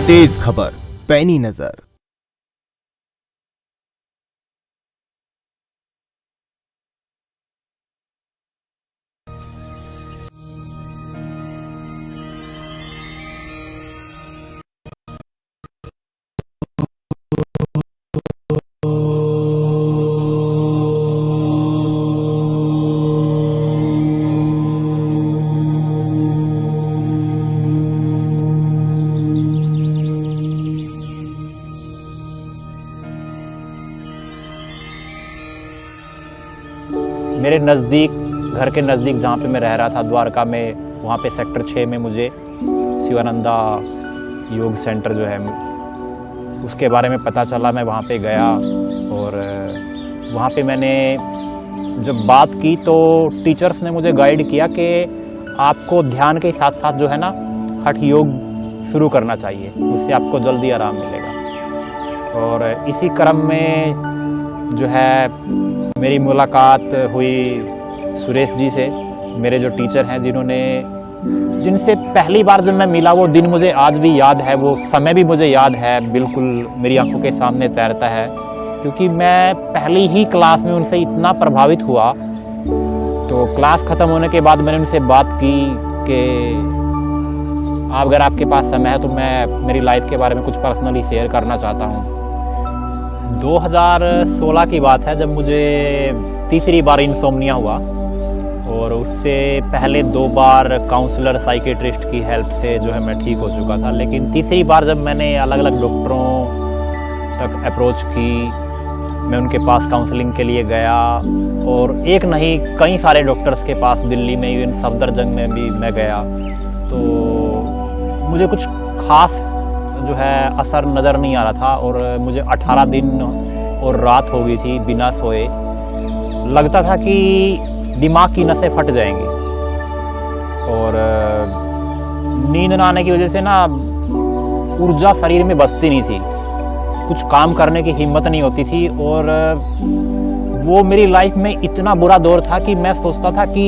तेज खबर, पैनी नजर। मेरे नज़दीक, घर के नज़दीक जहाँ पे मैं रह रहा था द्वारका में, वहाँ पे सेक्टर 6 में मुझे शिवानंदा योग सेंटर जो है उसके बारे में पता चला। मैं वहाँ पे गया और वहाँ पे मैंने जब बात की तो टीचर्स ने मुझे गाइड किया कि आपको ध्यान के साथ साथ जो है ना हठ योग शुरू करना चाहिए, उससे आपको जल्दी आराम मिलेगा। और इसी क्रम में जो है मेरी मुलाकात हुई सुरेश जी से, मेरे जो टीचर हैं, जिनसे पहली बार जब मैं मिला वो दिन मुझे आज भी याद है, वो समय भी मुझे याद है, बिल्कुल मेरी आंखों के सामने तैरता है, क्योंकि मैं पहली ही क्लास में उनसे इतना प्रभावित हुआ। तो क्लास ख़त्म होने के बाद मैंने उनसे बात की कि अगर आपके पास समय है तो मैं मेरी लाइफ के बारे में कुछ पर्सनली शेयर करना चाहता हूँ। 2016 की बात है जब मुझे तीसरी बार इंसोम्निया हुआ, और उससे पहले 2 बार काउंसलर साइकेट्रिस्ट की हेल्प से जो है मैं ठीक हो चुका था। लेकिन तीसरी बार जब मैंने अलग अलग डॉक्टरों तक अप्रोच की, मैं उनके पास काउंसलिंग के लिए गया, और एक नहीं कई सारे डॉक्टर्स के पास दिल्ली में, इवन सफदरजंग में भी मैं गया, तो मुझे कुछ खास जो है असर नज़र नहीं आ रहा था। और मुझे 18 दिन और रात हो गई थी बिना सोए, लगता था कि दिमाग की नसें फट जाएंगी, और नींद ना आने की वजह से ना ऊर्जा शरीर में बचती नहीं थी, कुछ काम करने की हिम्मत नहीं होती थी। और वो मेरी लाइफ में इतना बुरा दौर था कि मैं सोचता था कि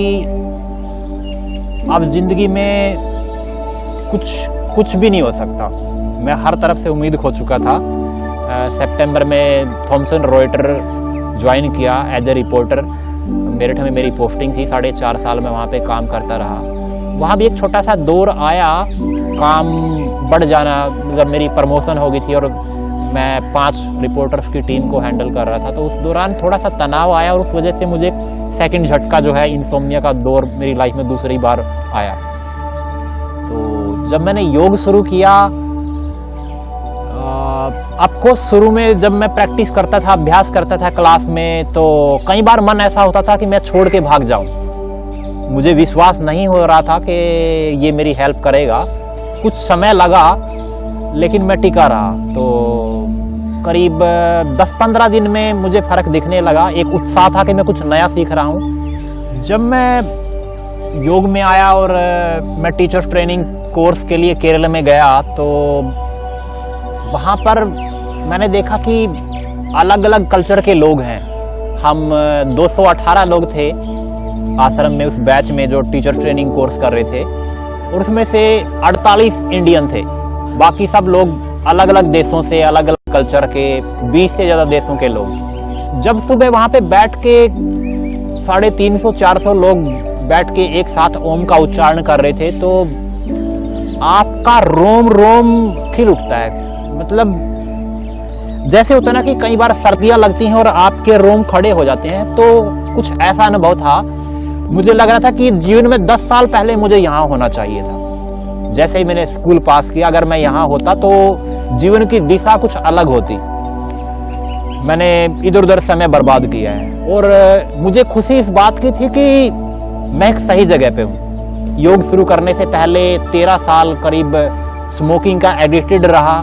अब ज़िंदगी में कुछ भी नहीं हो सकता। मैं हर तरफ से उम्मीद खो चुका था। सितंबर में थॉमसन रॉयटर्स ज्वाइन किया एज ए रिपोर्टर। मेरठ में मेरी पोस्टिंग थी, 4.5 साल में वहाँ पे काम करता रहा। वहाँ भी एक छोटा सा दौर आया, काम बढ़ जाना, जब मेरी प्रमोशन हो गई थी और मैं 5 रिपोर्टर्स की टीम को हैंडल कर रहा था, तो उस दौरान थोड़ा सा तनाव आया, और उस वजह से मुझे सेकंड झटका जो है इंसोम्निया का दौर मेरी लाइफ में दूसरी बार आया। तो जब मैंने योग शुरू किया, आपको शुरू में जब मैं प्रैक्टिस करता था, अभ्यास करता था क्लास में, तो कई बार मन ऐसा होता था कि मैं छोड़ के भाग जाऊं। मुझे विश्वास नहीं हो रहा था कि ये मेरी हेल्प करेगा। कुछ समय लगा लेकिन मैं टिका रहा। तो करीब 10-15 दिन में मुझे फ़र्क दिखने लगा, एक उत्साह था कि मैं कुछ नया सीख रहा हूँ। जब मैं योग में आया और मैं टीचर्स ट्रेनिंग कोर्स के लिए केरल में गया, तो वहाँ पर मैंने देखा कि अलग अलग कल्चर के लोग हैं। हम 218 लोग थे आश्रम में, उस बैच में जो टीचर ट्रेनिंग कोर्स कर रहे थे, और उसमें से 48 इंडियन थे। बाकी सब लोग अलग अलग देशों से, अलग अलग कल्चर के, 20 से ज़्यादा देशों के लोग। जब सुबह वहाँ पे बैठ के 350-400 लोग बैठ के एक साथ ओम का उच्चारण कर रहे थे, तो आपका रोम रोम खिल उठता है। मतलब जैसे होता है ना कि कई बार सर्दियां लगती हैं और आपके रोम खड़े हो जाते हैं, तो कुछ ऐसा अनुभव था। मुझे लग रहा था कि जीवन में 10 साल पहले मुझे यहाँ होना चाहिए था। जैसे ही मैंने स्कूल पास किया, अगर मैं यहाँ होता तो जीवन की दिशा कुछ अलग होती। मैंने इधर उधर समय बर्बाद किया है, और मुझे खुशी इस बात की थी कि मैं एक सही जगह पे हूँ। योग शुरू करने से पहले 13 साल करीब स्मोकिंग का एडिक्टेड रहा,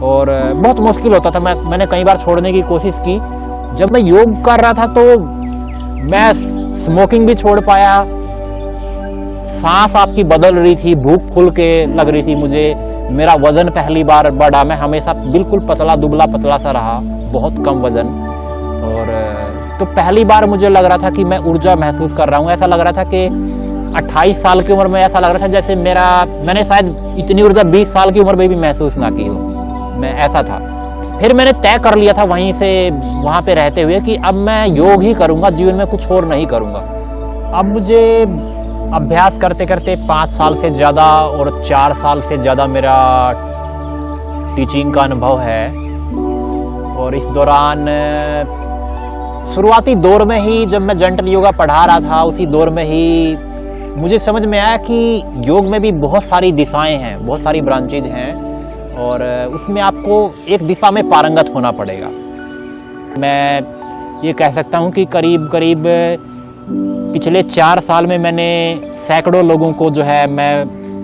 और बहुत मुश्किल होता था। मैंने कई बार छोड़ने की कोशिश की। जब मैं योग कर रहा था तो मैं स्मोकिंग भी छोड़ पाया, सांस आपकी बदल रही थी, भूख खुल के लग रही थी मुझे, मेरा वजन पहली बार बढ़ा। मैं हमेशा बिल्कुल पतला दुबला पतला सा रहा, बहुत कम वजन। और तो पहली बार मुझे लग रहा था कि मैं ऊर्जा महसूस कर रहा हूँ। ऐसा लग रहा था कि 28 साल की उम्र में ऐसा लग रहा था जैसे मैंने शायद इतनी ऊर्जा 20 साल की उम्र में भी महसूस ना की हो। मैं ऐसा था। फिर मैंने तय कर लिया था वहाँ पे रहते हुए कि अब मैं योग ही करूँगा, जीवन में कुछ और नहीं करूँगा। अब मुझे अभ्यास करते करते 5 साल से ज़्यादा और 4 साल से ज़्यादा मेरा टीचिंग का अनुभव है। और इस दौरान शुरुआती दौर में ही जब मैं जेंटल योगा पढ़ा रहा था, उसी दौर में ही मुझे समझ में आया कि योग में भी बहुत सारी दिशाएं हैं, बहुत सारी ब्रांचेज हैं और उसमें आपको एक दिशा में पारंगत होना पड़ेगा। मैं ये कह सकता हूँ कि करीब करीब पिछले 4 साल में मैंने सैकड़ों लोगों को जो है मैं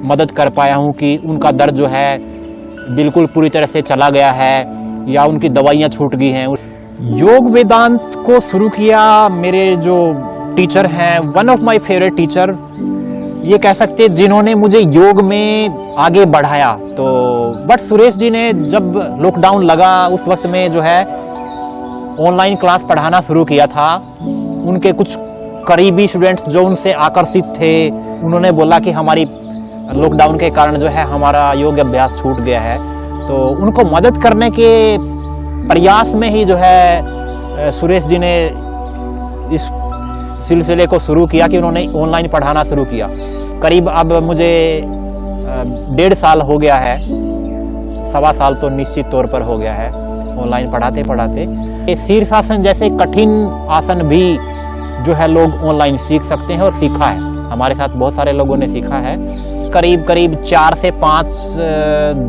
मदद कर पाया हूँ कि उनका दर्द जो है बिल्कुल पूरी तरह से चला गया है या उनकी दवाइयाँ छूट गई हैं। योग वेदांत को शुरू किया मेरे जो टीचर हैं, one of my favourite teacher ये कह सकते हैं जिन्होंने मुझे योग में आगे बढ़ाया। तो बट सुरेश जी ने जब लॉकडाउन लगा उस वक्त में जो है ऑनलाइन क्लास पढ़ाना शुरू किया था। उनके कुछ करीबी स्टूडेंट्स जो उनसे आकर्षित थे उन्होंने बोला कि हमारी लॉकडाउन के कारण जो है हमारा योग अभ्यास छूट गया है। तो उनको मदद करने के प्रयास में ही जो है सुरेश जी ने इस सिलसिले को शुरू किया कि उन्होंने ऑनलाइन पढ़ाना शुरू किया। करीब अब मुझे 1.5 साल हो गया है, 1.25 साल तो निश्चित तौर पर हो गया है ऑनलाइन पढ़ाते पढ़ाते। शीर्षासन जैसे कठिन आसन भी जो है लोग ऑनलाइन सीख सकते हैं और सीखा है। हमारे साथ बहुत सारे लोगों ने सीखा है। करीब करीब 4 से 5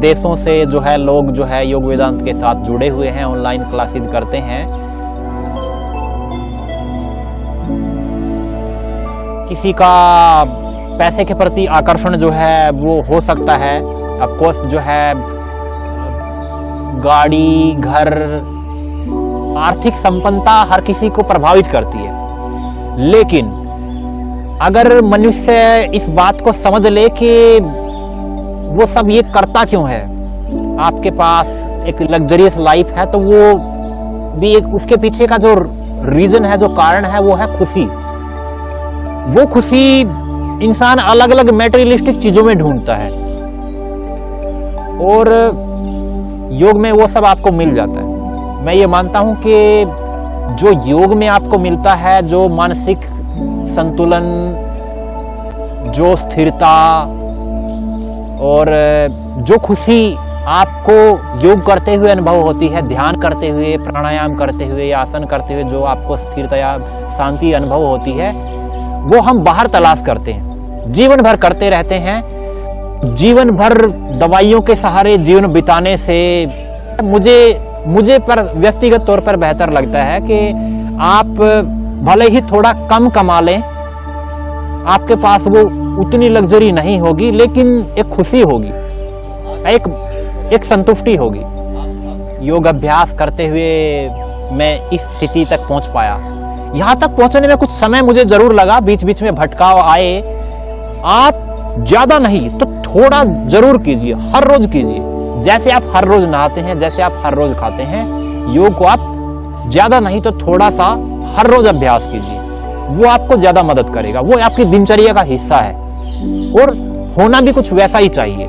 देशों से जो है लोग जो है योग वेदांत के साथ जुड़े हुए हैं, ऑनलाइन क्लासेस करते हैं। किसी का पैसे के प्रति आकर्षण जो है वो हो सकता है। ऑफ कोर्स जो है गाड़ी, घर, आर्थिक संपन्नता हर किसी को प्रभावित करती है, लेकिन अगर मनुष्य इस बात को समझ ले कि वो सब ये करता क्यों है, आपके पास एक लग्जरियस लाइफ है तो वो भी एक उसके पीछे का जो रीजन है, जो कारण है वो है खुशी। वो खुशी इंसान अलग अलग मैटेरियलिस्टिक चीजों में ढूंढता है और योग में वो सब आपको मिल जाता है। मैं ये मानता हूं कि जो योग में आपको मिलता है, जो मानसिक संतुलन, जो स्थिरता और जो खुशी आपको योग करते हुए अनुभव होती है, ध्यान करते हुए, प्राणायाम करते हुए या आसन करते हुए जो आपको स्थिरता या शांति अनुभव होती है, वो हम बाहर तलाश करते हैं, जीवन भर करते रहते हैं। जीवन भर दवाइयों के सहारे जीवन बिताने से मुझे पर व्यक्तिगत तौर पर बेहतर लगता है कि आप भले ही थोड़ा कम कमा लें, आपके पास वो उतनी लग्जरी नहीं होगी, लेकिन एक खुशी होगी, एक संतुष्टि होगी। योग अभ्यास करते हुए मैं इस स्थिति तक पहुंच पाया। यहाँ तक पहुंचने में कुछ समय मुझे जरूर लगा, बीच बीच में भटकाव आए। आप ज्यादा नहीं तो थोड़ा जरूर कीजिए, हर रोज कीजिए। जैसे आप हर रोज नहाते हैं, जैसे आप हर रोज खाते हैं, योग को आप ज्यादा नहीं तो थोड़ा सा हर रोज अभ्यास कीजिए। वो आपको ज्यादा मदद करेगा, वो आपकी दिनचर्या का हिस्सा है और होना भी कुछ वैसा ही चाहिए।